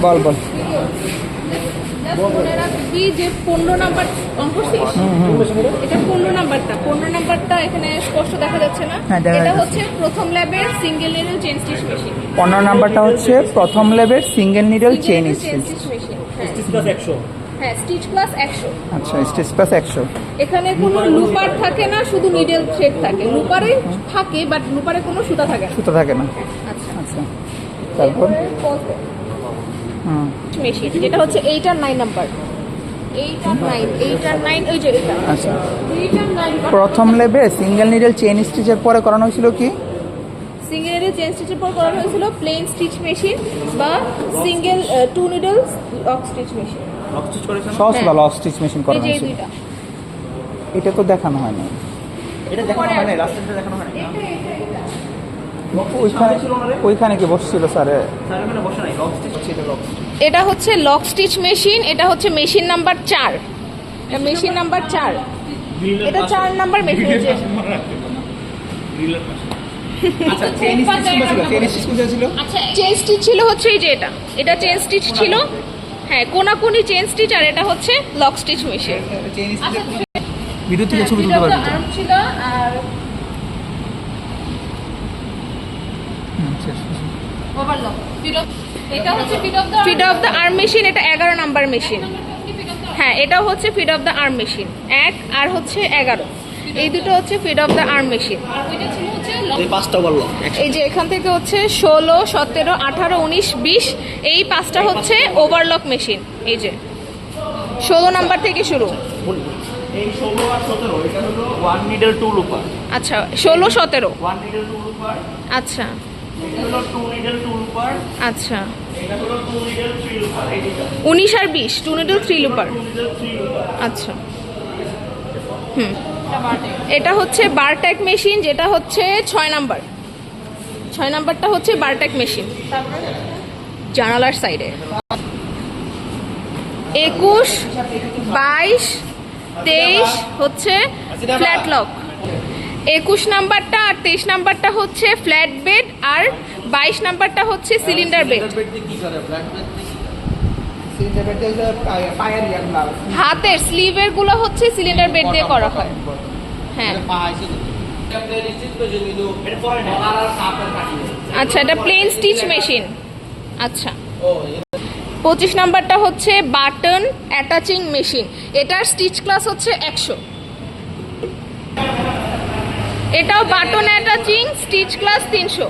বল বল। মনে রাখবি যে 15 নাম্বার অন করছিস, এটা 15 নাম্বারটা, 15 নাম্বারটা এখানে স্পষ্ট দেখা যাচ্ছে না। হ্যাঁ, দেখা এটা যাচ্ছে। হচ্ছে প্রথম ল্যাবের single needle chain stitch machine. 15 নাম্বারটা হচ্ছে প্রথম level single needle chain stitch. Machine. Stitch plus 100। হ্যাঁ, স্টিচ প্লাস 100। আচ্ছা, স্টিচ প্লাস 100। এখানে কোনো লুপার থাকে না, শুধু নিডল থ্রেড থাকে। লুপারে থাকে বাট লুপারে কোনো সুতা থাকে না। সুতো থাকে না। আচ্ছা, আচ্ছা, তারপর মেশিন যেটা হচ্ছে 8 আর 9 নাম্বার। 8 আর 9 ওই যে এটা। আচ্ছা, 8 আর 9 প্রথম লেভেল সিঙ্গেল নিডল চেইন স্টিচের পরে করানো হয়েছিল কি? সিঙ্গেল নিডল চেইন স্টিচের পর করানো হয়েছিল প্লেন স্টিচ মেশিন বা single 2 needle lock stitch machine. Lock stitch করেছেন? সহজ হ্যাঁ। বা লক স্টিচ মেশিন এই করানো যে এই হয়েছিল। দুইটা। এটা তো দেখানো হয়নি। এটা দেখানো হয় না, লাস্টেরটা দেখানো হয় না। ওইখানে কি বসছিল স্যারে? স্যার মানে বসে নাই, লক স্টিচ হচ্ছে, এটা লক স্টিচ। এটা হচ্ছে লক স্টিচ মেশিন, এটা হচ্ছে মেশিন নাম্বার 4। এটা মেশিন নাম্বার 4। এটা 4 নাম্বার মেশিন হচ্ছে। আচ্ছা, চেইন স্টিচ ছিল, চেইন স্টিচ কোথায় ছিল? আচ্ছা, চেইন স্টিচ ছিল হচ্ছে এই যে এটা। এটা চেইন স্টিচ ছিল। হ্যাঁ, কোনাকুনি চেইন স্টিচ, আর এটা হচ্ছে lock stitch machine. Chain stitch আচ্ছা, ভিডিও থেকে ছবি তুলতে পারবেন। আর্ম ছিল আর ওভারলক। এটা হচ্ছে feed off the arm machine, এটা 11 নাম্বার মেশিন। হ্যাঁ, এটাও হচ্ছে feed off the arm machine 1 আর হচ্ছে 11। এই দুটো হচ্ছে feed off the arm machine. এই পাঁচটা বললো। এই যে এখান থেকে হচ্ছে 16, 17, 18, 19, 20, এই 5টা হচ্ছে ওভারলক মেশিন। এই যে 16 নাম্বার থেকে শুরু। এই 16 আর 17 এটা হলো 1 নিডল 2 লুপার। আচ্ছা, 16, 17। 1 নিডল 2 লুপার। আচ্ছা এটা হলো 2 নিডল 2 লুপার। আচ্ছা, এটা হলো 2 নিডল 3 লুপার। এই দুটো 19 আর 20, 2 নিডল 3 লুপার। 2 নিডল 3 লুপার। আচ্ছা, এটা হচ্ছে বারট্যাক মেশিন, যেটা হচ্ছে 6 নাম্বার। 6 নাম্বারটা হচ্ছে বারট্যাক মেশিন। জানালার সাইডে 21, 22, 23 হচ্ছে ফ্ল্যাট লক। 21 নাম্বারটা আর 23 নাম্বারটা হচ্ছে ফ্ল্যাট বেড, আর 22 নাম্বারটা হচ্ছে সিলিন্ডার বেড। হাতের স্লিভের গুলো হচ্ছে সিলিন্ডার বেড দিয়ে করা হয়। হ্যাঁ, আচ্ছা, এটা প্লেন স্টিচ মেশিন। আচ্ছা, 25 নাম্বারটা হচ্ছে বাটন অ্যাটাচিং মেশিন, এটার স্টিচ ক্লাস হচ্ছে 100। এটাও বাটন অ্যাটাচিং, স্টিচ ক্লাস 300।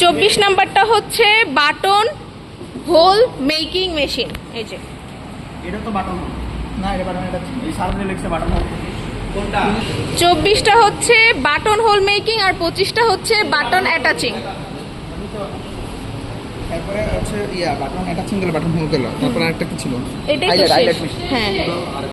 24 নাম্বারটা হচ্ছে বাটন হোল মেকিং মেশিন। এই যে এটা তো বাটন না, এটা বাটন, এটা এই সামনে লেখছে বাটন হোল। কোনটা? 24টা হচ্ছে বাটন হোল মেকিং আর 25টা হচ্ছে বাটন অ্যাটাচিং। তারপরে হচ্ছে বাটন অ্যাটাচিং গেল, বাটন হোল গেল, তারপরে আরেকটা কি ছিল? এটাই তো শেষ। হ্যাঁ হ্যাঁ।